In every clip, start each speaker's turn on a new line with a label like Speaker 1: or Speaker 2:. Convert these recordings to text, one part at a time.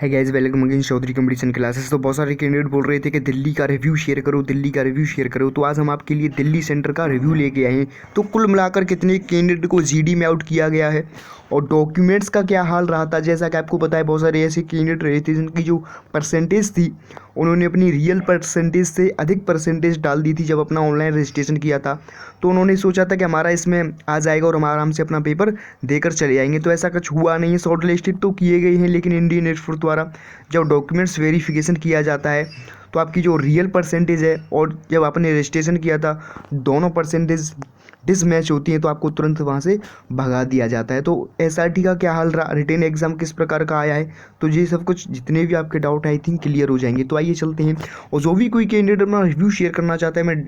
Speaker 1: हाय guys, welcome again Chaudhary competition classes. तो बहुत सारे कैंडिडेट बोल रहे थे कि दिल्ली का रिव्यू शेयर करो, दिल्ली का रिव्यू शेयर करो। तो आज हम आपके लिए दिल्ली सेंटर का रिव्यू लेके आए हैं। तो कुल मिलाकर कितने कैंडिडेट को जीडी में आउट किया गया है और डॉक्यूमेंट्स का क्या हाल रहा था। जैसा कि आपको पता है, बहुत सारे ऐसे कैंडिडेट रहे थे जिनकी जो परसेंटेज थी उन्होंने अपनी रियल परसेंटेज से अधिक परसेंटेज डाल दी थी जब अपना ऑनलाइन रजिस्ट्रेशन किया था। तो उन्होंने सोचा था कि हमारा इसमें आ जाएगा और हम आराम से अपना पेपर देकर चले आएंगे। तो ऐसा कुछ हुआ नहीं है। शॉर्ट लिस्टेड तो किए गए हैं, लेकिन इंडियन एयरफोर्स द्वारा जब डॉक्यूमेंट्स वेरिफिकेशन किया जाता है तो आपकी जो रियल परसेंटेज है और जब आपने रजिस्ट्रेशन किया था दोनों परसेंटेज डिसमैच होती है तो आपको तुरंत वहाँ से भगा दिया जाता है। तो एसआरटी का क्या हाल रहा, रिटेन एग्जाम किस प्रकार का आया है, तो ये सब कुछ जितने भी आपके डाउट आई थिंक क्लियर हो जाएंगे। तो आइए चलते हैं। और जो भी कोई कैंडिडेट अपना रिव्यू शेयर करना चाहता है, मैं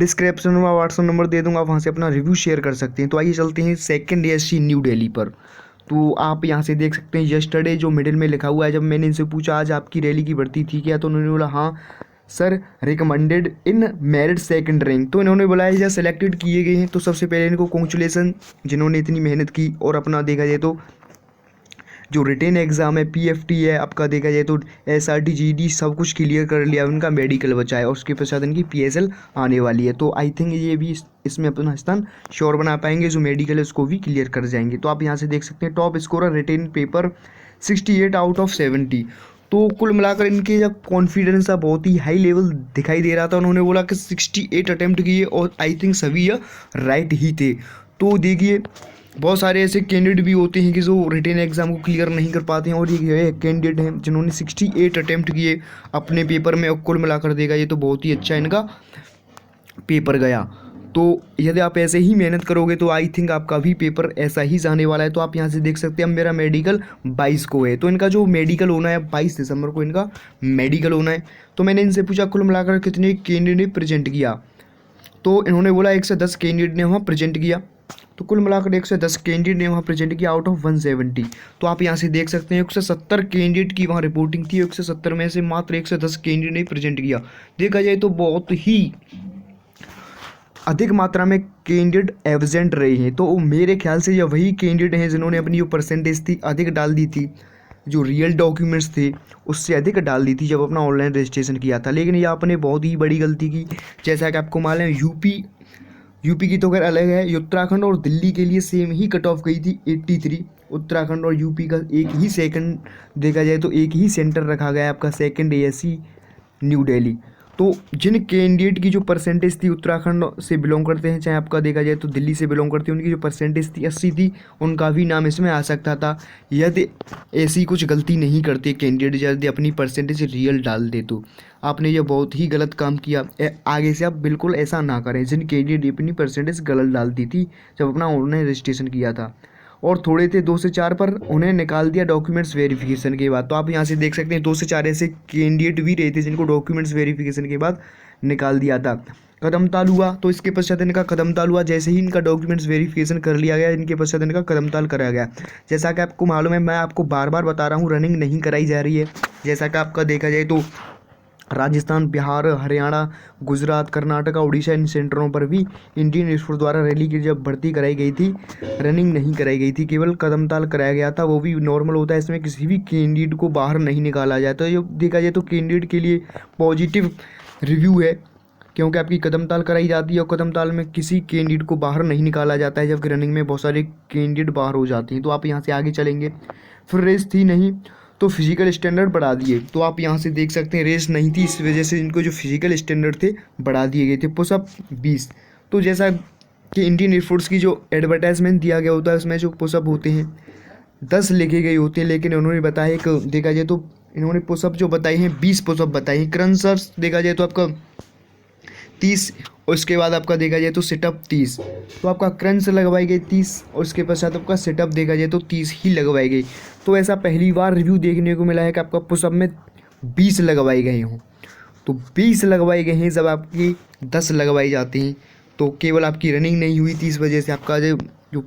Speaker 1: डिस्क्रिप्शन में व्हाट्सअप नंबर दे दूंगा, वहाँ से अपना रिव्यू शेयर कर सकते हैं। तो आइए चलते हैं सेकंड एएससी न्यू दिल्ली पर। तो आप यहाँ से देख सकते हैं यस्टरडे जो मिडिल में लिखा हुआ है। जब मैंने इनसे पूछा आज आपकी रैली की भर्ती थी क्या, तो उन्होंने बोला हाँ sir, recommended in merit second rank. तो इन्होंने बोला है सेलेक्टेड किए गए हैं। तो सबसे पहले इनको कॉन्ग्रेचुलेसन जिन्होंने इतनी मेहनत की और अपना देखा जाए तो जो रिटेन एग्ज़ाम है, पीएफटी है, आपका देखा जाए तो एसआरटी जीडी सब कुछ क्लियर कर लिया। उनका मेडिकल बचा है और उसके पश्चात इनकी पीएसएल आने वाली है। तो आई थिंक ये भी इसमें अपना स्थान श्योर बना पाएंगे। जो मेडिकल है उसको भी क्लियर कर जाएंगे। तो आप यहाँ से देख सकते हैं top scorer written paper 68 out of 70। तो कुल मिलाकर इनके जब कॉन्फिडेंस का बहुत ही हाई लेवल दिखाई दे रहा था। उन्होंने बोला कि 68 अटैम्प्ट किए और आई थिंक सभी यह राइट ही थे। तो देखिए, बहुत सारे ऐसे कैंडिडेट भी होते हैं कि जो रिटेन एग्जाम को क्लियर नहीं कर पाते हैं और ये कैंडिडेट हैं जिन्होंने 68 अटैम्प्ट किए अपने पेपर में। और कुल मिलाकर देखा ये तो बहुत ही अच्छा इनका पेपर गया। तो यदि आप ऐसे ही मेहनत करोगे तो आई थिंक आपका भी पेपर ऐसा ही जाने वाला है। तो आप यहाँ से देख सकते हैं, अब मेरा मेडिकल 22 को है। तो इनका जो मेडिकल होना है 22 दिसंबर को इनका मेडिकल होना है। तो मैंने इनसे पूछा कुल मिलाकर कितने कैंडिडेट ने प्रेजेंट किया, तो इन्होंने बोला 110 कैंडिडेट ने वहाँ प्रेजेंट किया। तो कुल मिलाकर 110 कैंडिडेट ने वहाँ प्रेजेंट किया आउट ऑफ 170। तो आप यहाँ से देख सकते हैं 170 कैंडिडेट की वहाँ रिपोर्टिंग थी। 170 में से मात्र 110 कैंडिडेट ने प्रेजेंट किया। देखा जाए तो बहुत ही अधिक मात्रा में कैंडिडेट एब्सेंट रहे हैं। तो मेरे ख्याल से ये वही कैंडिडेट हैं जिन्होंने अपनी जो परसेंटेज थी अधिक डाल दी थी, जो रियल डॉक्यूमेंट्स थे उससे अधिक डाल दी थी जब अपना ऑनलाइन रजिस्ट्रेशन किया था। लेकिन ये आपने बहुत ही बड़ी गलती की। जैसा कि आपको मालूम है, यूपी की तो खैर अलग है, उत्तराखंड और दिल्ली के लिए सेम ही कट ऑफ गई थी 83। उत्तराखंड और यूपी का एक ही सेकंड देखा जाए तो एक ही सेंटर रखा गया है आपका सेकंड एएससी न्यू दिल्ली। तो जिन कैंडिडेट की जो परसेंटेज थी उत्तराखंड से बिलोंग करते हैं, चाहे आपका देखा जाए तो दिल्ली से बिलोंग करते हैं, उनकी जो परसेंटेज थी 80 थी, उनका भी नाम इसमें आ सकता था यदि ऐसी कुछ गलती नहीं करते कैंडिडेट, यदि अपनी परसेंटेज रियल डाल दे। तो आपने यह बहुत ही गलत काम किया। आगे से आप बिल्कुल ऐसा ना करें। जिन कैंडिडेट अपनी परसेंटेज गलत डाल दी थी जब अपना ऑनलाइन रजिस्ट्रेशन किया था और थोड़े थे 2 से 4 पर, उन्हें निकाल दिया डॉक्यूमेंट्स वेरिफिकेशन के बाद। तो आप यहाँ से देख सकते हैं 2 से 4 ऐसे कैंडिडेट भी रहे थे जिनको डॉक्यूमेंट्स वेरिफिकेशन के बाद निकाल दिया था। कदमताल हुआ, तो इसके पश्चात इनका कदमताल हुआ। जैसे ही इनका डॉक्यूमेंट्स वेरिफिकेशन कर लिया गया, इनके पश्चात इनका कदमताल करा गया। जैसा कि आपको मालूम है, मैं आपको बार बार बता रहा हूँ, रनिंग नहीं कराई जा रही है। जैसा कि आपका देखा जाए तो राजस्थान, बिहार, हरियाणा, गुजरात, कर्नाटक, उड़ीसा, इन सेंटरों पर भी इंडियन एयरफोर्स द्वारा रैली की जब भर्ती कराई गई थी, रनिंग नहीं कराई गई थी, केवल कदमताल कराया गया था। वो भी नॉर्मल होता है, इसमें किसी भी कैंडिडेट को बाहर नहीं निकाला जाता। ये देखा जाए तो कैंडिडेट के लिए पॉजिटिव रिव्यू है, क्योंकि आपकी कदमताल कराई जाती है और कदमताल में किसी कैंडिडेट को बाहर नहीं निकाला जाता है, जबकि रनिंग में बहुत सारे कैंडिडेट बाहर हो जाते हैं। तो आप यहाँ से आगे चलेंगे। फिर रेस थी नहीं तो फिजिकल स्टैंडर्ड बढ़ा दिए। तो आप यहाँ से देख सकते हैं रेस नहीं थी, इस वजह से इनको जो फिजिकल स्टैंडर्ड थे बढ़ा दिए गए थे। पुशअप 20। तो जैसा कि इंडियन एयरफोर्स की जो एडवर्टाइजमेंट दिया गया होता है उसमें जो पुशअप होते हैं 10 लिखे गए होते हैं, लेकिन उन्होंने बताया कि देखा जाए तो इन्होंने पुशअप जो बताए हैं 20 पुशअप बताए हैं। क्रंचर्स देखा जाए तो आपका 30 और उसके बाद आपका देखा जाए तो सिटअप 30। तो आपका क्रंच लगवाई गई 30 और उसके पश्चात आपका सिटअप देखा जाए तो 30 ही लगवाई गई। तो ऐसा पहली बार रिव्यू देखने को मिला है कि आपका पुशअप में 20 लगवाए गए हों। तो 20 लगवाए गए हैं, जब आपकी 10 लगवाई जाती हैं तो केवल आपकी रनिंग नहीं हुई थी, इस वजह से आपका जो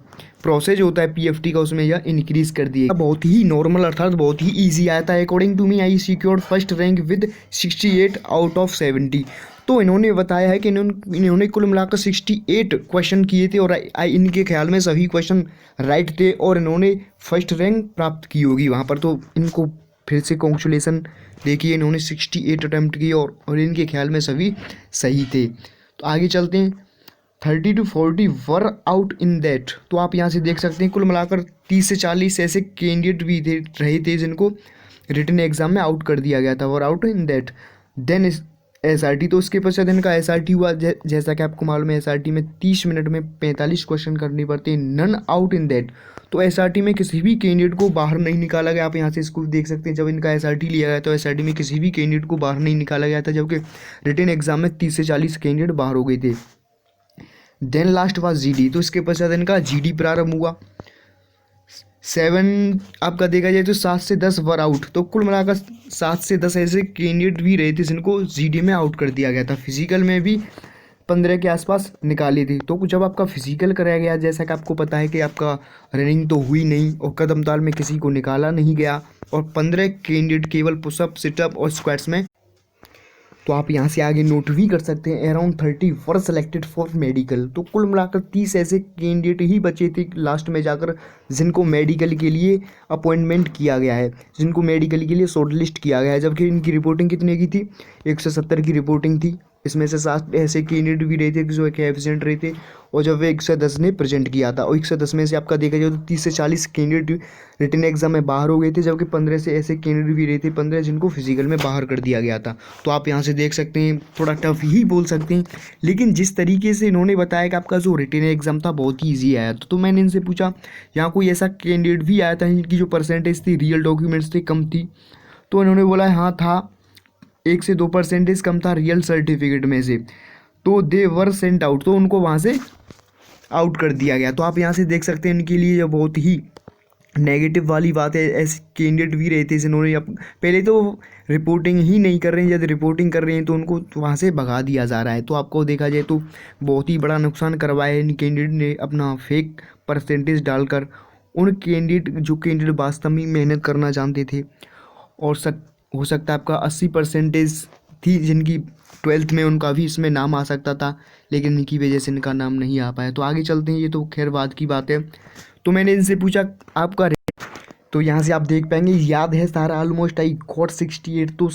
Speaker 1: प्रोसेस होता है पीएफटी का उसमें यह इंक्रीज कर दिया। बहुत ही नॉर्मल अर्थात बहुत ही ईजी आया था। According to me I secured first rank with 68 out of 70। तो इन्होंने बताया है कि इन्होंने कुल मिलाकर 68 क्वेश्चन किए थे और इनके ख्याल में सभी क्वेश्चन राइट थे और इन्होंने फर्स्ट रैंक प्राप्त की होगी वहाँ पर। तो इनको फिर से कॉन्ग्रेचुलेसन। देखिए इन्होंने 68 अटैम्प्ट किए और इनके ख्याल में सभी सही थे। तो आगे चलते हैं। 30 to 40 were out in that. तो आप यहाँ से देख सकते हैं कुल मिलाकर 30 से 40 ऐसे कैंडिडेट भी रहे थे जिनको रिटन एग्जाम में आउट कर दिया गया था, were out in that. Then SRT। तो उसके पश्चात इनका SRT हुआ। जैसा कि आपको मालूम है SRT में 30 मिनट में 45 क्वेश्चन करने पड़ते हैं। None out in that. तो SRT में किसी भी कैंडिडेट को बाहर नहीं निकाला गया। आप यहाँ से इसको देख सकते हैं, जब इनका SRT लिया गया तो SRT में किसी भी कैंडिडेट को बाहर नहीं निकाला गया था, जबकि रिटन एग्जाम में 30 से 40 कैंडिडेट बाहर हो गए थे। Then last was GD। तो इसके पश्चात इनका GD प्रारंभ हुआ। 7 आपका देखा जाए तो 7 से 10 वर आउट। तो कुल मिलाकर 7 से 10 ऐसे कैंडिडेट भी रहे थे जिनको GD में आउट कर दिया गया था। फिजिकल में भी 15 के आसपास निकाली थी। तो जब आपका फिजिकल कराया गया, जैसा कि आपको पता है कि आपका रनिंग तो हुई नहीं और कदम ताल में किसी को निकाला नहीं गया, और 15 कैंडिडेट केवल पुशअप, सिटअप और स्क्वाट्स में। तो आप यहाँ से आगे नोट भी कर सकते हैं around 30 were selected for medical. तो कुल मिलाकर 30 ऐसे कैंडिडेट ही बचे थे लास्ट में जाकर जिनको मेडिकल के लिए अपॉइंटमेंट किया गया है, जिनको मेडिकल के लिए शॉर्ट लिस्ट किया गया है। जबकि इनकी रिपोर्टिंग कितने की थी? 170 की रिपोर्टिंग थी। इसमें से 7 ऐसे कैंडिडेट भी रहे थे जो एक एब्सेंट रहे थे, और जब वे 110 ने प्रेजेंट किया था, और 110 में से आपका देखा जाए तो 30 से 40 कैंडिडेट रिटन एग्जाम में बाहर हो गए थे, जबकि 15 से ऐसे कैंडिडेट भी रहे थे 15 जिनको फिजिकल में बाहर कर दिया गया था। तो आप यहाँ से देख सकते हैं, थोड़ा टफ ही बोल सकते हैं, लेकिन जिस तरीके से इन्होंने बताया कि आपका जो रिटन एग्जाम था बहुत ही ईजी आया, तो मैंने इनसे पूछा यहाँ कोई ऐसा कैंडिडेट भी आया था जिनकी जो परसेंटेज थी रियल डॉक्यूमेंट्स थे कम थी? तो इन्होंने बोला हाँ था, 1 से 2% कम था रियल सर्टिफिकेट में से। तो दे वर सेंट आउट। तो उनको वहाँ से आउट कर दिया गया। तो आप यहाँ से देख सकते हैं इनके लिए ये बहुत ही नेगेटिव वाली बात है। ऐसे कैंडिडेट भी रहते हैं जिन्होंने पहले तो रिपोर्टिंग ही नहीं कर रहे हैं, जब रिपोर्टिंग कर रहे हैं तो उनको वहाँ से भगा दिया जा रहा है। तो आपको देखा जाए तो बहुत ही बड़ा नुकसान करवाया है इन कैंडिडेट ने अपना फेक परसेंटेज डालकर। उन कैंडिडेट जो कैंडिडेट वास्तव में मेहनत करना चाहते थे, और हो सकता है आपका 80% थी जिनकी 12th में उनका भी इसमें नाम आ सकता था, लेकिन इनकी वजह से इनका नाम नहीं आ पाया। तो आगे चलते हैं, ये तो खैर बाद की बात है। तो मैंने इनसे पूछा आपका, तो यहाँ से आप देख पाएंगे याद है सारा, ऑलमोस्ट आई गॉट 68। तो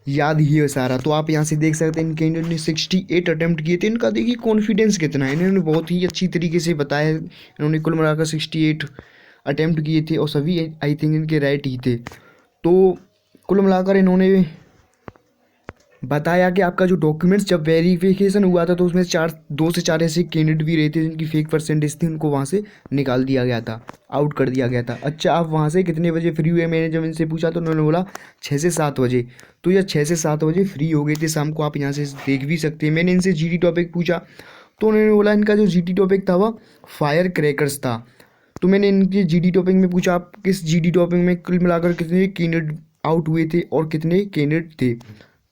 Speaker 1: याद ही है सारा। तो आप यहाँ से देख सकते हैं इन कैंडिडेट ने 68 अटैम्प्ट किए थे। इनका देखिए कॉन्फिडेंस कितना है, इन्होंने बहुत ही अच्छी तरीके से बताया। इन्होंने कुल मिलाकर 68 अटैम्प्ट किए थे और सभी आई थिंक इनके राइट ही थे। तो कुल मिलाकर इन्होंने बताया कि आपका जो डॉक्यूमेंट्स जब वेरिफिकेशन हुआ था तो उसमें 2 से 4 ऐसे कैंडिडेट भी रहे थे जिनकी फेक परसेंटेज थी, उनको वहाँ से निकाल दिया गया था, आउट कर दिया गया था। अच्छा, आप वहाँ से कितने बजे फ्री हुए? मैंने जब इनसे पूछा तो उन्होंने बोला 6 से 7 बजे। तो यह 6 से 7 बजे फ्री हो गए थे शाम को, आप यहाँ से देख भी सकते हैं। मैंने इनसे GD टॉपिक पूछा तो उन्होंने बोला इनका जो GD टॉपिक था वह फायर क्रैकर्स था। तो मैंने इनके GD टॉपिक में पूछा आप किस GD टॉपिक में कुल मिलाकर कितने कैंडिडेट आउट हुए थे और कितने कैंडिडेट थे?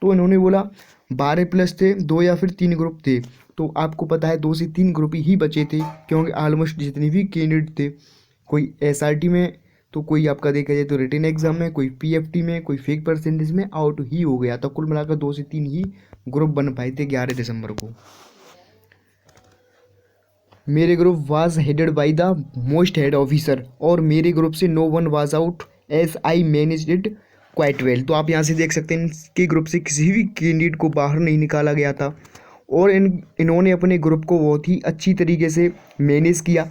Speaker 1: तो इन्होंने बोला 12+ थे, 2 या फिर 3 ग्रुप थे। तो आपको पता है 2 से 3 ग्रुप ही बचे थे, क्योंकि ऑलमोस्ट जितने भी कैंडिडेट थे, कोई SRT में, तो कोई आपका देखा जाए तो रिटन एग्जाम में, कोई PFT में, कोई फेक परसेंटेज में आउट ही हो गया। तो कुल मिलाकर 2 से 3 ही ग्रुप बन पाए थे 11 दिसंबर को। मेरे group was headed by the most head officer, और मेरे ग्रुप से no one was out as I managed it quite well. तो आप यहाँ से देख सकते हैं इनके ग्रुप से किसी भी कैंडिडेट को बाहर नहीं निकाला गया था, और इन्होंने अपने ग्रुप को बहुत ही अच्छी तरीके से मैनेज किया।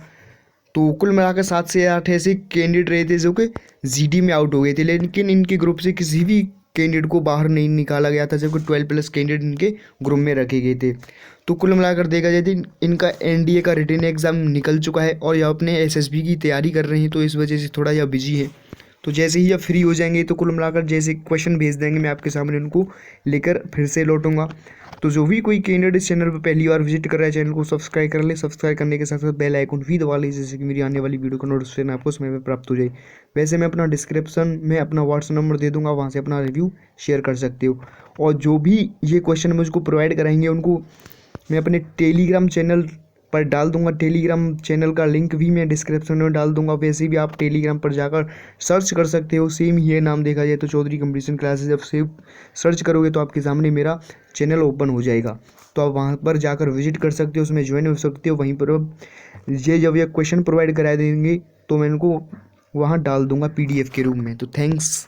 Speaker 1: तो कुल मिलाकर 7 से 8 ऐसे कैंडिडेट रहे थे जो कि GD में आउट हो गए थे, लेकिन इनके ग्रुप से किसी भी कैंडिडेट को बाहर नहीं निकाला गया था, जबकि 12+ कैंडिडेट इनके ग्रुप में रखे गए थे। तो कुल मिलाकर देखा जाए तो इनका NDA का रिटन एग्ज़ाम निकल चुका है और यह अपने SSB की तैयारी कर रहे हैं, तो इस वजह से थोड़ा यह बिजी है। तो जैसे ही अब फ्री हो जाएंगे तो कुल मिलाकर जैसे क्वेश्चन भेज देंगे मैं आपके सामने उनको लेकर फिर से लौटूंगा। तो जो भी कोई कैंडिडेट इस चैनल पर पहली बार विजिट कर रहा है, चैनल को सब्सक्राइब कर ले। सब्सक्राइब करने के साथ साथ बेल आइकन भी दबा ले, जैसे कि मेरी आने वाली वीडियो का नोटिफिकेशन आपको समय में प्राप्त हो जाए। वैसे मैं अपना डिस्क्रिप्शन में अपना व्हाट्सएप नंबर दे दूँगा, वहाँ से अपना रिव्यू शेयर कर सकते हो। और जो भी ये क्वेश्चन मुझको प्रोवाइड कराएंगे उनको मैं अपने टेलीग्राम चैनल पर डाल दूंगा। टेलीग्राम चैनल का लिंक भी मैं डिस्क्रिप्शन में डाल दूंगा। वैसे भी आप टेलीग्राम पर जाकर सर्च कर सकते हो, सेम ही है नाम देखा जाए तो चौधरी कंपटीशन क्लासेस। जब सेव सर्च करोगे तो आपके सामने मेरा चैनल ओपन हो जाएगा, तो आप वहां पर जाकर विजिट कर सकते हो, उसमें ज्वाइन हो सकते हो। वहीं पर अब जब ये क्वेश्चन प्रोवाइड करा देंगे तो मैं इनको वहाँ डाल दूंगा PDF के रूप में। तो थैंक्स।